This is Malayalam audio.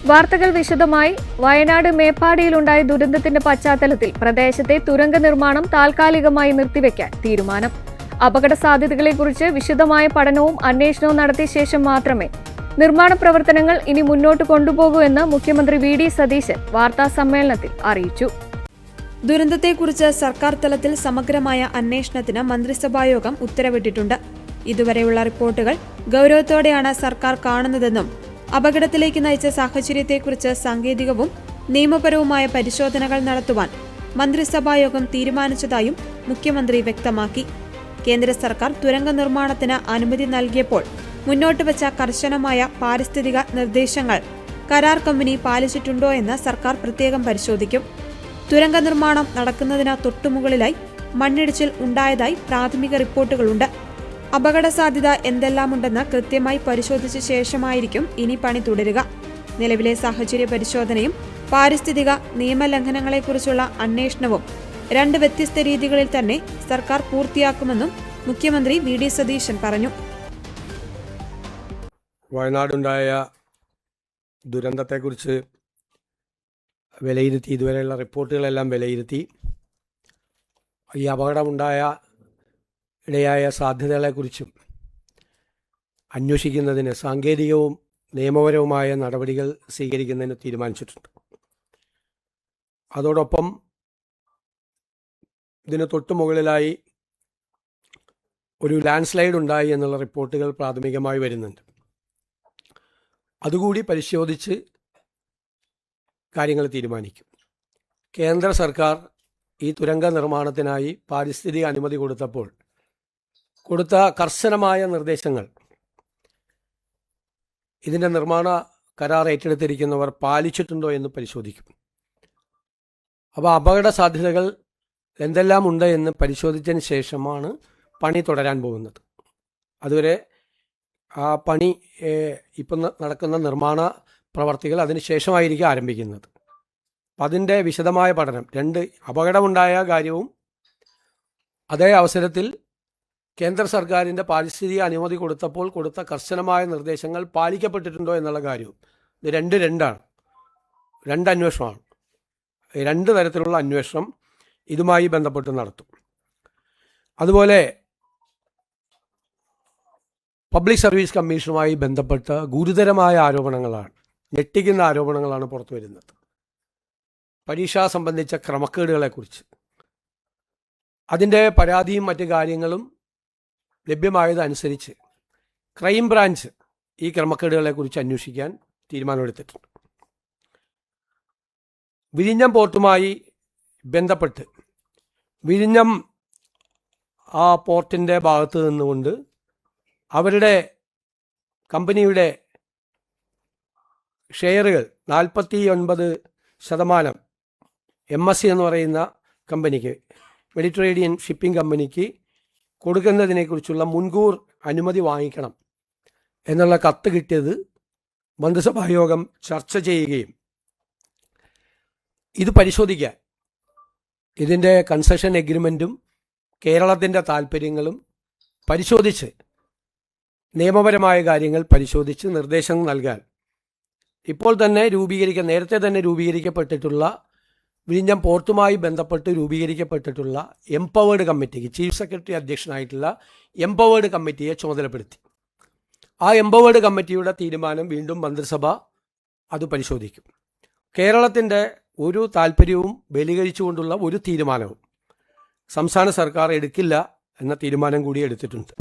വാർത്തകൾ വിശദമായി. വയനാട് മേപ്പാടിയിലുണ്ടായ ദുരന്തത്തിന്റെ പശ്ചാത്തലത്തിൽ പ്രദേശത്തെ തുരങ്ക നിർമ്മാണം താൽക്കാലികമായി നിർത്തിവെക്കാൻ തീരുമാനം. അപകട സാധ്യതകളെക്കുറിച്ച് വിശദമായ പഠനവും അന്വേഷണവും നടത്തിയ ശേഷം മാത്രമേ നിർമ്മാണ പ്രവർത്തനങ്ങൾ ഇനി മുന്നോട്ട് കൊണ്ടുപോകൂ എന്ന് മുഖ്യമന്ത്രി വി.ഡി. സതീശൻ വാർത്താസമ്മേളനത്തിൽ അറിയിച്ചു. ദുരന്തത്തെക്കുറിച്ച് സർക്കാർ തലത്തിൽ സമഗ്രമായ അന്വേഷണത്തിന് മന്ത്രിസഭായോഗം ഉത്തരവിട്ടിട്ടുണ്ട്. ഇതുവരെയുള്ള റിപ്പോർട്ടുകൾ ഗൗരവത്തോടെയാണ് സർക്കാർ കാണുന്നതെന്നും അപകടത്തിലേക്ക് നയിച്ച സാഹചര്യത്തെക്കുറിച്ച് സാങ്കേതികവും നിയമപരവുമായ പരിശോധനകൾ നടത്തുവാൻ മന്ത്രിസഭായോഗം തീരുമാനിച്ചതായും മുഖ്യമന്ത്രി വ്യക്തമാക്കി. കേന്ദ്ര സർക്കാർ തുരങ്ക നിർമ്മാണത്തിന് അനുമതി നൽകിയപ്പോൾ മുന്നോട്ട് വച്ച കർശനമായ പാരിസ്ഥിതിക നിർദ്ദേശങ്ങൾ കരാർ കമ്പനി പാലിച്ചിട്ടുണ്ടോ എന്ന് സർക്കാർ പ്രത്യേകം പരിശോധിക്കും. തുരങ്ക നിർമ്മാണം നടക്കുന്നതിന് തൊട്ടുമുകളിലായി മണ്ണിടിച്ചിൽ ഉണ്ടായതായി പ്രാഥമിക റിപ്പോർട്ടുകളുണ്ട്. അപകട സാധ്യത എന്തെല്ലാമുണ്ടെന്ന് കൃത്യമായി പരിശോധിച്ച ശേഷമായിരിക്കും ഇനി പണി തുടരുക. നിലവിലെ സാഹചര്യ പരിശോധനയും പാരിസ്ഥിതിക നിയമലംഘനങ്ങളെക്കുറിച്ചുള്ള അന്വേഷണവും രണ്ട് വ്യത്യസ്ത രീതികളിൽ തന്നെ സർക്കാർ പൂർത്തിയാക്കുമെന്നും മുഖ്യമന്ത്രി വി.ഡി. സതീശൻ പറഞ്ഞു. വയനാടുണ്ടായ ദുരന്തത്തെക്കുറിച്ച് വിലയിരുത്തി, ഇതുവരെയുള്ള റിപ്പോർട്ടുകളെല്ലാം വിലയിരുത്തി, ഈ അപകടമുണ്ടായ ഇടയായ സാധ്യതകളെക്കുറിച്ചും അന്വേഷിക്കുന്നതിന് സാങ്കേതികവും നിയമപരവുമായ നടപടികൾ സ്വീകരിക്കുന്നതിന് തീരുമാനിച്ചിട്ടുണ്ട്. അതോടൊപ്പം ഇതിന് തൊട്ടു മുകളിലായി ഒരു ലാൻഡ് സ്ലൈഡ് ഉണ്ടായി എന്നുള്ള റിപ്പോർട്ടുകൾ പ്രാഥമികമായി വരുന്നുണ്ട്. അതുകൂടി പരിശോധിച്ച് കാര്യങ്ങൾ തീരുമാനിക്കും. കേന്ദ്ര സർക്കാർ ഈ തുരങ്ക നിർമ്മാണത്തിനായി പാരിസ്ഥിതിക അനുമതി കൊടുത്ത കർശനമായ നിർദ്ദേശങ്ങൾ ഇതിൻ്റെ നിർമ്മാണ കരാർ ഏറ്റെടുത്തിരിക്കുന്നവർ പാലിച്ചിട്ടുണ്ടോ എന്ന് പരിശോധിക്കും. അപ്പോൾ അപകട സാധ്യതകൾ എന്തെല്ലാം ഉണ്ട് എന്ന് പരിശോധിച്ചതിന് ശേഷമാണ് പണി തുടരാൻ പോകുന്നത്. അതുവരെ ആ പണി ഇപ്പം നടക്കുന്ന നിർമ്മാണ പ്രവർത്തികൾ അതിന് ശേഷമായിരിക്കും ആരംഭിക്കുന്നത്. അപ്പം അതിൻ്റെ വിശദമായ പഠനം, രണ്ട് അപകടമുണ്ടായ കാര്യവും അതേ അവസരത്തിൽ കേന്ദ്ര സർക്കാരിൻ്റെ പാരിസ്ഥിതിക അനുമതി കൊടുത്ത കർശനമായ നിർദ്ദേശങ്ങൾ പാലിക്കപ്പെട്ടിട്ടുണ്ടോ എന്നുള്ള കാര്യവും, ഇത് രണ്ടാണ്, രണ്ട് അന്വേഷണമാണ്. രണ്ട് തരത്തിലുള്ള അന്വേഷണം ഇതുമായി ബന്ധപ്പെട്ട് നടത്തും. അതുപോലെ പബ്ലിക് സർവീസ് കമ്മീഷനുമായി ബന്ധപ്പെട്ട ഗുരുതരമായ ആരോപണങ്ങളാണ്, ഞെട്ടിക്കുന്ന ആരോപണങ്ങളാണ് പുറത്തു വരുന്നത്. പരീക്ഷ സംബന്ധിച്ച ക്രമക്കേടുകളെക്കുറിച്ച് അതിൻ്റെ പരാതിയും മറ്റു കാര്യങ്ങളും ലഭ്യമായതനുസരിച്ച് ക്രൈംബ്രാഞ്ച് ഈ ക്രമക്കേടുകളെക്കുറിച്ച് അന്വേഷിക്കാൻ തീരുമാനമെടുത്തിട്ടുണ്ട്. വിഴിഞ്ഞം പോർട്ടുമായി ബന്ധപ്പെട്ട് വിഴിഞ്ഞം ആ പോർട്ടിൻ്റെ ഭാഗത്ത് നിന്നുകൊണ്ട് അവരുടെ കമ്പനിയുടെ ഷെയറുകൾ 49% MSC എന്ന് പറയുന്ന കമ്പനിക്ക്, മെഡിറ്ററേനിയൻ ഷിപ്പിംഗ് കമ്പനിക്ക് കൊടുക്കുന്നതിനെക്കുറിച്ചുള്ള മുൻകൂർ അനുമതി വാങ്ങിക്കണം എന്നുള്ള കത്ത് കിട്ടിയത് മന്ത്രിസഭായോഗം ചർച്ച ചെയ്യുകയും ഇത് പരിശോധിക്കാൻ ഇതിൻ്റെ കൺസെഷൻ എഗ്രിമെൻറ്റും കേരളത്തിൻ്റെ താല്പര്യങ്ങളും പരിശോധിച്ച് നിയമപരമായ കാര്യങ്ങൾ പരിശോധിച്ച് നിർദ്ദേശങ്ങൾ നൽകാൻ നേരത്തെ തന്നെ രൂപീകരിക്കപ്പെട്ടിട്ടുള്ള വിഴിഞ്ഞം പോർട്ടുമായി ബന്ധപ്പെട്ട് രൂപീകരിക്കപ്പെട്ടിട്ടുള്ള എംപവേർഡ് കമ്മിറ്റിക്ക് ചീഫ് സെക്രട്ടറി അധ്യക്ഷനായിട്ടുള്ള എംപവേർഡ് കമ്മിറ്റിയെ ചുമതലപ്പെടുത്തി. ആ എംപവേർഡ് കമ്മിറ്റിയുടെ തീരുമാനം വീണ്ടും മന്ത്രിസഭ അത് പരിശോധിക്കും. കേരളത്തിൻ്റെ ഒരു താല്പര്യവും ബലീകരിച്ചുകൊണ്ടുള്ള ഒരു തീരുമാനവും സംസ്ഥാന സർക്കാർ എടുക്കില്ല എന്ന തീരുമാനം കൂടി എടുത്തിട്ടുണ്ട്.